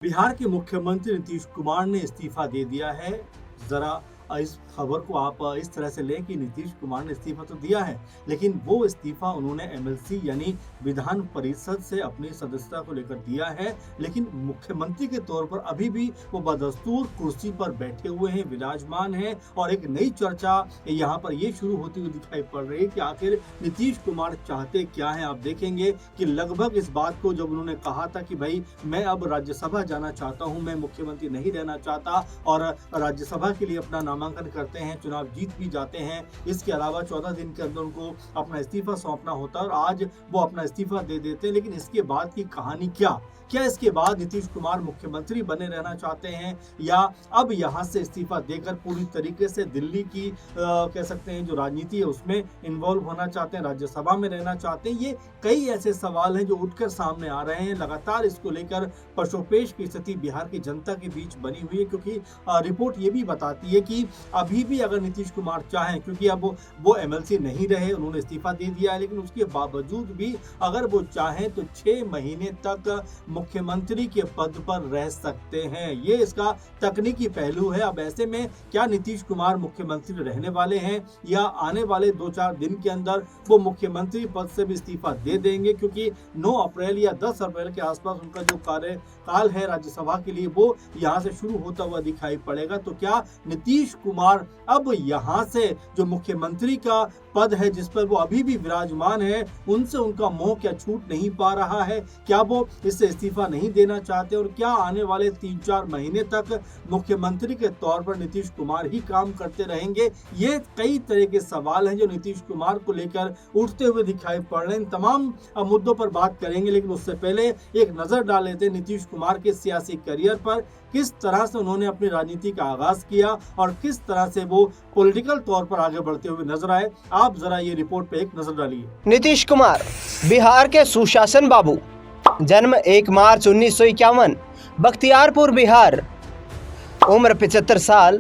बिहार के मुख्यमंत्री नीतीश कुमार ने इस्तीफा दे दिया है। जरा इस खबर को आप इस तरह से लें कि नीतीश कुमार ने इस्तीफा तो दिया है, लेकिन वो इस्तीफा उन्होंने एमएलसी यानी विधान परिषद से अपनी सदस्यता को लेकर दिया है। लेकिन मुख्यमंत्री के तौर पर अभी भी वो बदस्तूर कुर्सी पर बैठे हुए हैं, विराजमान हैं। और एक नई चर्चा यहाँ पर ये शुरू होती हुई दिखाई पड़ रही है कि आखिर नीतीश कुमार चाहते क्या हैं। आप देखेंगे कि लगभग इस बात को जब उन्होंने कहा था कि भाई मैं अब राज्यसभा जाना चाहता हूं, मैं मुख्यमंत्री नहीं रहना चाहता, और राज्यसभा के लिए अपना नामांकन करते हैं, चुनाव जीत भी जाते हैं। इसके अलावा 14 दिन के अंदर उनको अपना इस्तीफा सौंपना होता है और आज वो अपना इस्तीफा दे देते हैं। लेकिन इसके बाद की कहानी क्या इसके बाद नीतीश कुमार मुख्यमंत्री बने रहना चाहते हैं, या अब यहां से इस्तीफा देकर पूरी तरीके से दिल्ली की कह सकते हैं जो राजनीति है उसमें इन्वॉल्व होना चाहते हैं, राज्यसभा में रहना चाहते हैं। ये कई ऐसे सवाल हैं जो उठकर सामने आ रहे हैं। लगातार इसको लेकर पशोपेश की स्थिति बिहार की जनता के बीच बनी हुई है, क्योंकि रिपोर्ट ये भी बताती है कि अभी भी अगर नीतीश कुमार चाहें, क्योंकि अब वो एमएलसी नहीं रहे, उन्होंने इस्तीफा दे दिया है, लेकिन उसके बावजूद भी अगर वो चाहें तो 6 महीने तक मुख्यमंत्री के पद पर रह सकते हैं। ये इसका तकनीकी पहलू है। अब ऐसे में क्या नीतीश कुमार मुख्यमंत्री रहने वाले हैं, या आने वाले 2-4 दिन के अंदर वो मुख्यमंत्री पद से भी इस्तीफा दे देंगे, क्योंकि 9 अप्रैल या 10 अप्रैल के आसपास उनका जो कार्यकाल है राज्यसभा के लिए वो यहाँ से शुरू होता हुआ दिखाई पड़ेगा। तो क्या नीतीश कुमार अब यहाँ से जो मुख्यमंत्री का पद है जिस पर वो अभी भी विराजमान है, उनसे उनका मोह क्या छूट नहीं पा रहा है? क्या वो इससे इस्तीफा नहीं देना चाहते, और क्या आने वाले 3-4 महीने तक मुख्यमंत्री के तौर पर नीतीश कुमार ही काम करते रहेंगे? ये कई तरह के सवाल हैं जो नीतीश कुमार को लेकर उठते हुए दिखाई पड़ रहे हैं। इन तमाम मुद्दों पर बात करेंगे, लेकिन उससे पहले एक नजर डाल लेते हैं नीतीश कुमार के सियासी करियर पर। किस तरह से उन्होंने अपनी राजनीति का आगाज किया और किस तरह से वो पॉलिटिकल तौर पर आगे बढ़ते हुए नजर आए, आप जरा ये रिपोर्ट पे एक नजर डालिए। नीतीश कुमार बिहार के सुशासन बाबू, जन्म 1 मार्च 1951, बख्तियारपुर बिहार, उम्र 75 साल,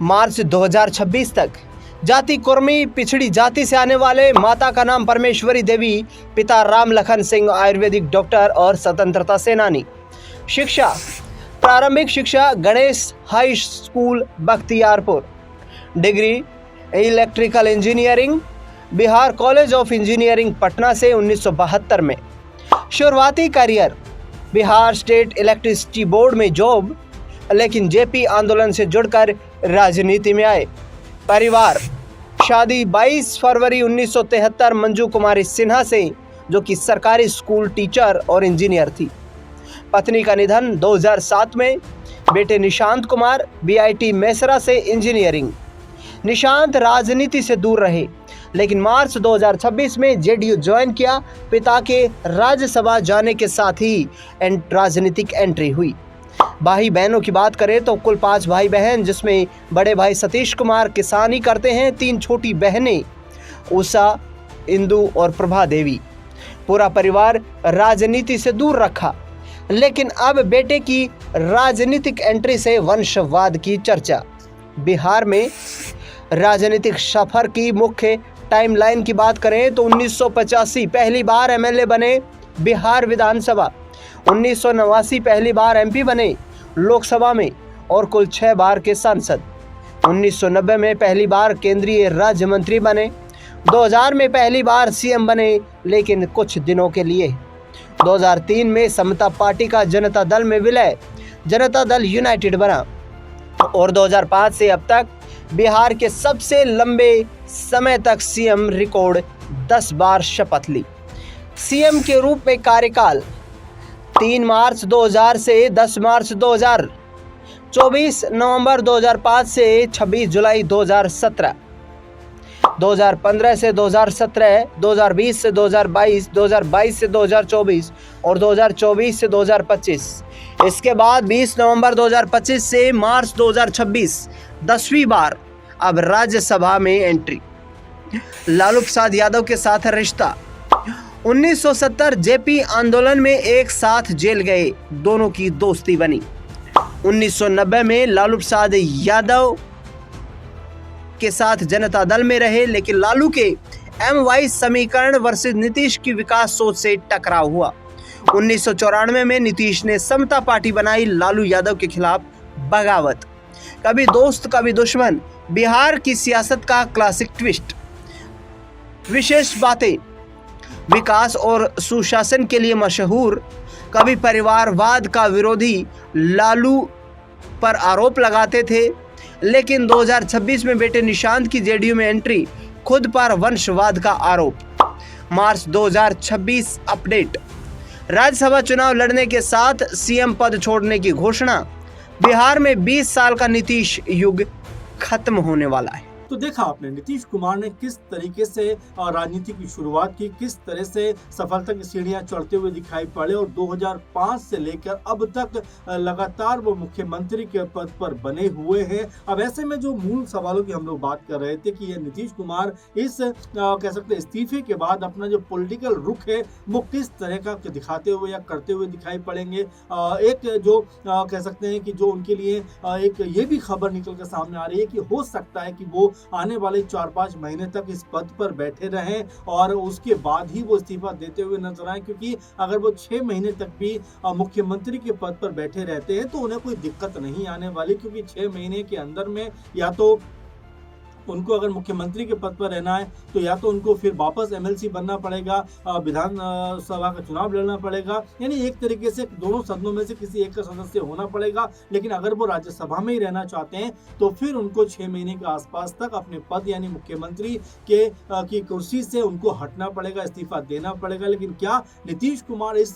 मार्च 2026 तक, जाति कुर्मी, पिछड़ी जाति से आने वाले, माता का नाम परमेश्वरी देवी, पिता राम लखन सिंह आयुर्वेदिक डॉक्टर और स्वतंत्रता सेनानी। शिक्षा, प्रारंभिक शिक्षा Ganesh high school Bakhtiyarpur, degree electrical engineering Bihar college of engineering Patna से 1972 में। शुरुआती career Bihar state electricity board में जॉब, लेकिन जेपी आंदोलन से जुड़कर राजनीति में आए। परिवार, शादी 22 फरवरी 1973 मंजू कुमारी सिन्हा से, जो कि सरकारी स्कूल टीचर और इंजीनियर थी। पत्नी का निधन 2007 में। बेटे निशांत कुमार बीआईटी मेसरा से इंजीनियरिंग। निशांत राजनीति से दूर रहे, लेकिन मार्च 2026 में जेडीयू ज्वाइन किया। पिता के राज्यसभा जाने के साथ ही राजनीतिक एंट्री हुई। भाई बहनों की बात करें तो कुल 5 भाई बहन, जिसमें बड़े भाई सतीश कुमार किसानी करते हैं, 3 छोटी बहनें उषा, इंदु और प्रभा देवी। पूरा परिवार राजनीति से दूर रखा, लेकिन अब बेटे की राजनीतिक एंट्री से वंशवाद की चर्चा। बिहार में राजनीतिक सफर की मुख्य टाइमलाइन की बात करें तो 1985 पहली बार एमएलए बने बिहार विधानसभा, 1989 पहली बार एमपी बने लोकसभा में और कुल 6 बार के सांसद। 1990 में पहली बार केंद्रीय राज्य मंत्री बने। 2000 में पहली बार सीएम बने, लेकिन कुछ दिनों के लिए। 2003 में समता पार्टी का जनता दल में विलय, जनता दल यूनाइटेड बना, और 2005 से अब तक बिहार के सबसे लंबे समय तक सीएम रिकॉर्ड 10 बार शपथ ली। सीएम के रूप में कार्यकाल 3 मार्च 2000 से 10 मार्च 2000, 24 नवंबर 2005 से 26 जुलाई 2017, 2015 से 2017, 2020 से 2022, 2022 से 2024 और 2024 से 2025। इसके बाद 20 नवंबर 2025 से मार्च 2026 10वीं बार अब राज्यसभा में एंट्री। लालू प्रसाद यादव के साथ रिश्ता, 1970 जेपी आंदोलन में एक साथ जेल गए, दोनों की दोस्ती बनी। 1990 में लालू प्रसाद यादव के साथ जनता दल में रहे, लेकिन लालू के एमवाई समीकरण वर्सेस नीतीश की विकास सोच से टकराव हुआ। 1994 में नीतीश ने समता पार्टी बनाई, लालू यादव के खिलाफ बगावत। कभी दोस्त कभी दुश्मन, बिहार की सियासत का क्लासिक ट्विस्ट। विशेष बातें, विकास और सुशासन के लिए मशहूर, कभी परिवारवाद का विरोधी, लालू पर आरोप लगाते थे, लेकिन 2026 में बेटे निशांत की जेडीयू में एंट्री, खुद पर वंशवाद का आरोप। मार्च 2026 अपडेट, राज्यसभा चुनाव लड़ने के साथ सीएम पद छोड़ने की घोषणा, बिहार में 20 साल का नीतीश युग खत्म होने वाला है। तो देखा आपने नीतीश कुमार ने किस तरीके से राजनीति की शुरुआत की, किस तरह से सफलता की सीढ़ियां चढ़ते हुए दिखाई पड़े और 2005 से लेकर अब तक लगातार वो मुख्यमंत्री के पद पर बने हुए हैं। अब ऐसे में जो मूल सवालों की हम लोग बात कर रहे थे कि ये नीतीश कुमार इस कह सकते हैं इस्तीफे के बाद अपना जो पॉलिटिकल रुख है वो किस तरह का दिखाते हुए या करते हुए दिखाई पड़ेंगे। एक जो कह सकते हैं कि जो उनके लिए एक ये भी खबर निकल कर सामने आ रही है कि हो सकता है कि वो आने वाले 4-5 महीने तक इस पद पर बैठे रहें और उसके बाद ही वो इस्तीफा देते हुए नजर आए, क्योंकि अगर वो 6 महीने तक भी मुख्यमंत्री के पद पर बैठे रहते हैं तो उन्हें कोई दिक्कत नहीं आने वाली, क्योंकि 6 महीने के अंदर में या तो उनको अगर मुख्यमंत्री के पद पर रहना है तो या तो उनको फिर वापस एमएलसी बनना पड़ेगा, विधान सभा का चुनाव लड़ना पड़ेगा, यानी एक तरीके से दोनों सदनों में से किसी एक का सदस्य होना पड़ेगा। लेकिन अगर वो राज्यसभा में ही रहना चाहते हैं तो फिर उनको 6 महीने के आसपास तक अपने पद यानी मुख्यमंत्री के की कुर्सी से उनको हटना पड़ेगा, इस्तीफा देना पड़ेगा। लेकिन क्या नीतीश कुमार इस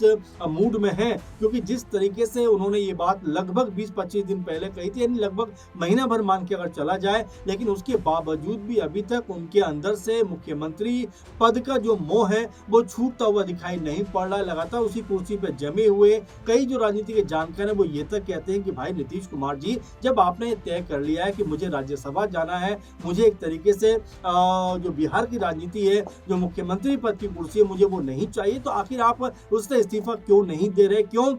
मूड में है? क्योंकि जिस तरीके से उन्होंने ये बात लगभग 20-25 दिन पहले कही थी, यानी लगभग महीना भर मान के अगर चला जाए, लेकिन उसके बावजूद भी अभी तक उनके अंदर से मुख्यमंत्री पद का जो मोह है वो छूटता हुआ दिखाई नहीं पड़ रहा है। लगातार उसी कुर्सी पे जमे हुए कई जो राजनीति के जानकार हैं वो ये तक कहते हैं कि भाई नीतीश कुमार जी, जब आपने तय कर लिया है कि मुझे राज्यसभा जाना है, मुझे एक तरीके से जो बिहार की राजनीति है, जो मुख्यमंत्री पद की कुर्सी है, मुझे वो नहीं चाहिए, तो आखिर आप उससे इस्तीफा क्यों नहीं दे रहे? क्यों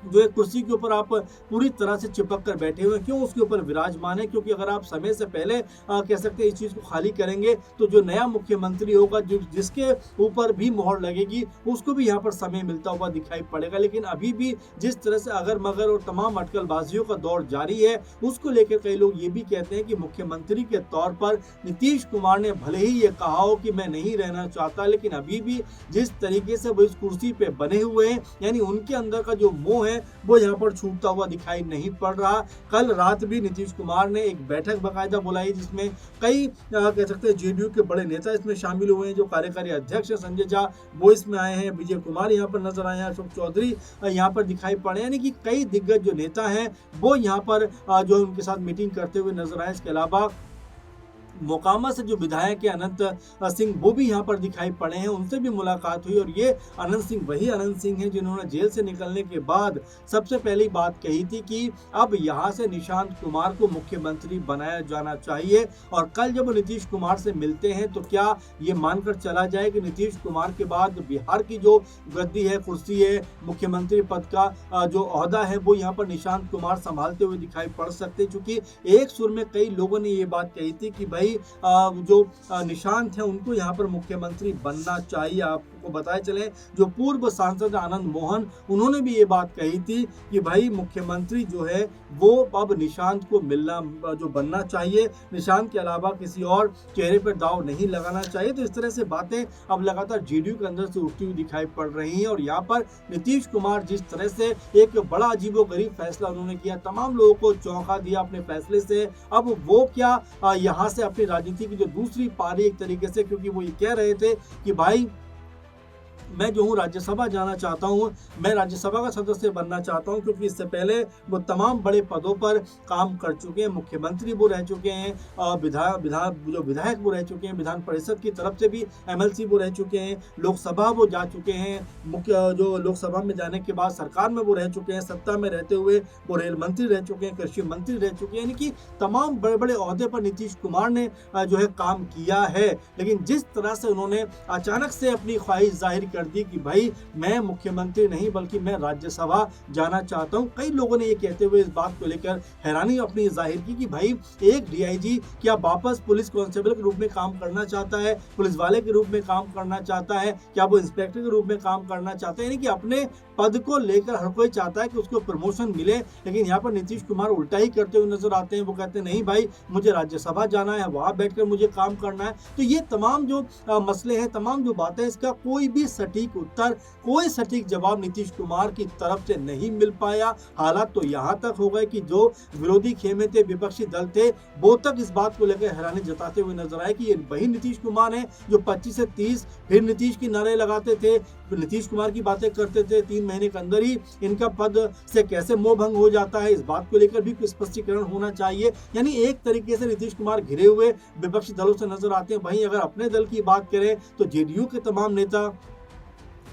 जो एक कुर्सी के ऊपर आप पूरी तरह से चिपक कर बैठे हुए, क्यों उसके ऊपर विराजमान है? क्योंकि अगर आप समय से पहले कह सकते हैं इस चीज को खाली करेंगे तो जो नया मुख्यमंत्री होगा, जो जिसके ऊपर भी मोहर लगेगी, उसको भी यहाँ पर समय मिलता हुआ दिखाई पड़ेगा। लेकिन अभी भी जिस तरह से अगर मगर और तमाम अटकलबाजियों का दौर जारी है, उसको लेकर कई लोग ये भी कहते हैं कि मुख्यमंत्री के तौर पर नीतीश कुमार ने भले ही ये कहा हो कि मैं नहीं रहना चाहता, लेकिन अभी भी जिस तरीके से वो इस कुर्सी पे बने हुए हैं, यानी उनके अंदर का जो मोह है वो यहाँ पर छूटता हुआ दिखाई नहीं पड़ रहा। कल रात भी नीतीश कुमार ने एक बैठक बाकायदा बुलाई जिसमें कई कह सकते हैं जेडीयू के बड़े नेता इसमें शामिल हुए हैं। जो कार्यकारी अध्यक्ष संजय झा वो इसमें आए हैं, विजय कुमार यहाँ पर नजर आए हैं, अशोक चौधरी यहाँ पर दिखाई पड़े, यानी कि कई दिग्गज जो नेता हैं वो यहाँ पर जो उनके साथ मीटिंग करते हुए नजर आए। इसके अलावा मोकामा से जो विधायक है अनंत सिंह वो भी यहाँ पर दिखाई पड़े हैं, उनसे भी मुलाकात हुई। और ये अनंत सिंह वही अनंत सिंह हैं जिन्होंने जेल से निकलने के बाद सबसे पहली बात कही थी कि अब यहाँ से निशांत कुमार को मुख्यमंत्री बनाया जाना चाहिए। और कल जब नीतीश कुमार से मिलते हैं तो क्या ये मानकर चला जाए कि नीतीश कुमार के बाद बिहार की जो गद्दी है, कुर्सी है, मुख्यमंत्री पद का जो ओहदा है वो यहाँ पर निशांत कुमार संभालते हुए दिखाई पड़ सकते, क्योंकि एक सुर में कई लोगों ने ये बात कही थी कि भाई जो निशांत है उनको यहाँ पर मुख्यमंत्री बनना चाहिए। आपको बताए चले जो पूर्व सांसद आनंद मोहन, उन्होंने भी ये बात कही थी कि भाई मुख्यमंत्री जो है वो अब निशांत को मिलना जो बनना चाहिए, निशांत के अलावा किसी और चेहरे पर दाव नहीं लगाना चाहिए। तो इस तरह से बातें अब लगातार जेडीयू के अंदर से उठती हुई दिखाई पड़ रही हैं। और यहाँ पर नीतीश कुमार जिस तरह से एक बड़ा अजीबोगरीब फैसला उन्होंने किया, तमाम लोगों को चौंका दिया अपने फैसले से। अब वो क्या यहाँ से अपनी राजनीति की जो दूसरी पारी एक तरीके से, क्योंकि वो ये कह रहे थे कि भाई मैं जो हूँ राज्यसभा जाना चाहता हूँ, मैं राज्यसभा का सदस्य बनना चाहता हूँ, क्योंकि इससे पहले वो तमाम बड़े पदों पर काम कर चुके हैं, मुख्यमंत्री वो रह चुके हैं, विधायक वो रह चुके हैं, विधान परिषद की तरफ से भी एमएलसी वो रह चुके हैं, लोकसभा वो जा चुके हैं, जो लोकसभा में जाने के बाद सरकार में वो रह चुके हैं, सत्ता में रहते हुए वो रेल मंत्री रह चुके हैं, कृषि मंत्री रह चुके हैं, यानी कि तमाम बड़े बड़े ओहदे पर नीतीश कुमार ने जो है काम किया है। लेकिन जिस तरह से उन्होंने अचानक से अपनी ख्वाहिश जाहिर कर दी कि भाई मैं मुख्यमंत्री नहीं बल्कि मैं राज्यसभा जाना चाहता हूं। कई लोगों ने ये कहते हुए इस बात को लेकर हैरानी अपनी जाहिर की कि भाई एक डीआईजी क्या वापस पुलिस कांस्टेबल के रूप में काम करना चाहता है, पुलिस वाले के रूप में काम करना चाहता है, क्या वो इंस्पेक्टर के रूप में काम करना चाहता है? यानी कि अपने पद को लेकर हर कोई चाहता है कि उसको प्रमोशन मिले, लेकिन यहाँ पर नीतीश कुमार उल्टा ही करते हुए नजर आते हैं। वो कहते हैं नहीं भाई मुझे राज्यसभा जाना है, वहां बैठकर मुझे काम करना है। तो ये तमाम जो मसले हैं, तमाम जो बातें हैं, इसका कोई भी सटीक उत्तर, कोई सटीक जवाब नीतीश कुमार की तरफ से नहीं मिल पाया। हालात तो यहाँ तक हो गए कि जो विरोधी खेमे थे, विपक्षी दल थे, वो तक इस बात को लेकर हैरानी जताते हुए नजर आए कि ये वही नीतीश कुमार है जो 25 से 30 फिर नीतीश की नारे लगाते थे, नीतीश कुमार की बातें करते थे। 3 महीने के अंदर ही इनका पद से कैसे मोह भंग हो जाता है, इस बात को लेकर भी कुछ स्पष्टीकरण होना चाहिए। यानी एक तरीके से नीतीश कुमार घिरे हुए विपक्षी दलों से नजर आते हैं। वहीं अगर अपने दल की बात करें तो जेडीयू के तमाम नेता,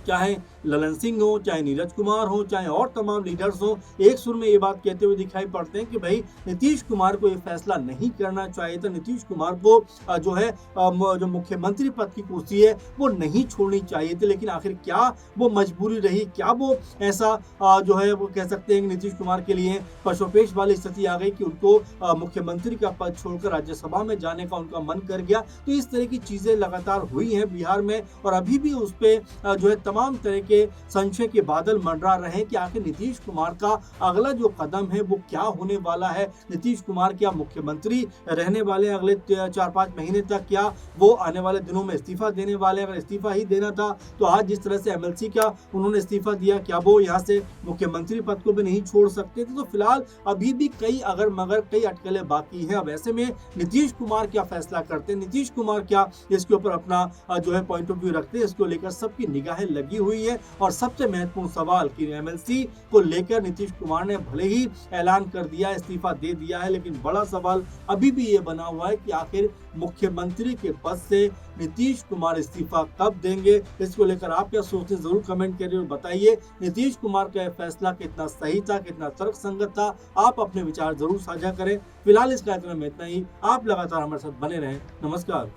चाहे ललन सिंह हो, चाहे नीरज कुमार हो, चाहे और तमाम लीडर्स हो, एक सुर में ये बात कहते हुए दिखाई पड़ते हैं कि भाई नीतीश कुमार को ये फैसला नहीं करना चाहिए था। नीतीश कुमार को जो है जो मुख्यमंत्री पद की कुर्सी है वो नहीं छोड़नी चाहिए थी। लेकिन आखिर क्या वो मजबूरी रही, क्या वो ऐसा जो है वो कह सकते हैं कि नीतीश कुमार के लिए पशुपेश वाली स्थिति आ गई कि उनको मुख्यमंत्री का पद छोड़कर राज्यसभा में जाने का उनका मन कर गया। तो इस तरह की चीजें लगातार हुई हैं बिहार में और अभी भी उस पर जो है तमाम तरह के संशय के बादल मंडरा रहे हैं कि आखिर नीतीश कुमार का अगला जो कदम है वो क्या होने वाला है। नीतीश कुमार क्या मुख्यमंत्री रहने वाले अगले 4-5 महीने तक, क्या वो आने वाले दिनों में इस्तीफा देने वाले? अगर इस्तीफा ही देना था तो आज जिस तरह से एमएलसी का उन्होंने इस्तीफा दिया, क्या वो यहाँ से मुख्यमंत्री पद को भी नहीं छोड़ सकते थे? तो फिलहाल अभी भी कई अगर मगर, कई अटकलें बाकी हैं। अब ऐसे में नीतीश कुमार क्या फैसला करते हैं, नीतीश कुमार क्या इसके ऊपर अपना जो है पॉइंट ऑफ व्यू रखते हैं, इसको लेकर सबकी निगाहें लगी हुई है। और सबसे महत्वपूर्ण सवाल कि एमएलसी को लेकर नीतीश कुमार ने भले ही ऐलान कर दिया, इस्तीफा दे दिया है, लेकिन बड़ा सवाल अभी भी ये बना हुआ है कि आखिर मुख्यमंत्री के पद से नीतीश कुमार इस्तीफा कब देंगे। इसको लेकर आप क्या सोचते हैं जरूर कमेंट करिए और बताइए नीतीश कुमार का फैसला कितना सही था, कितना तर्कसंगत था। आप अपने विचार जरूर साझा करें। फिलहाल इस कार्यक्रम में इतना ही। आप लगातार हमारे साथ बने रहें। नमस्कार।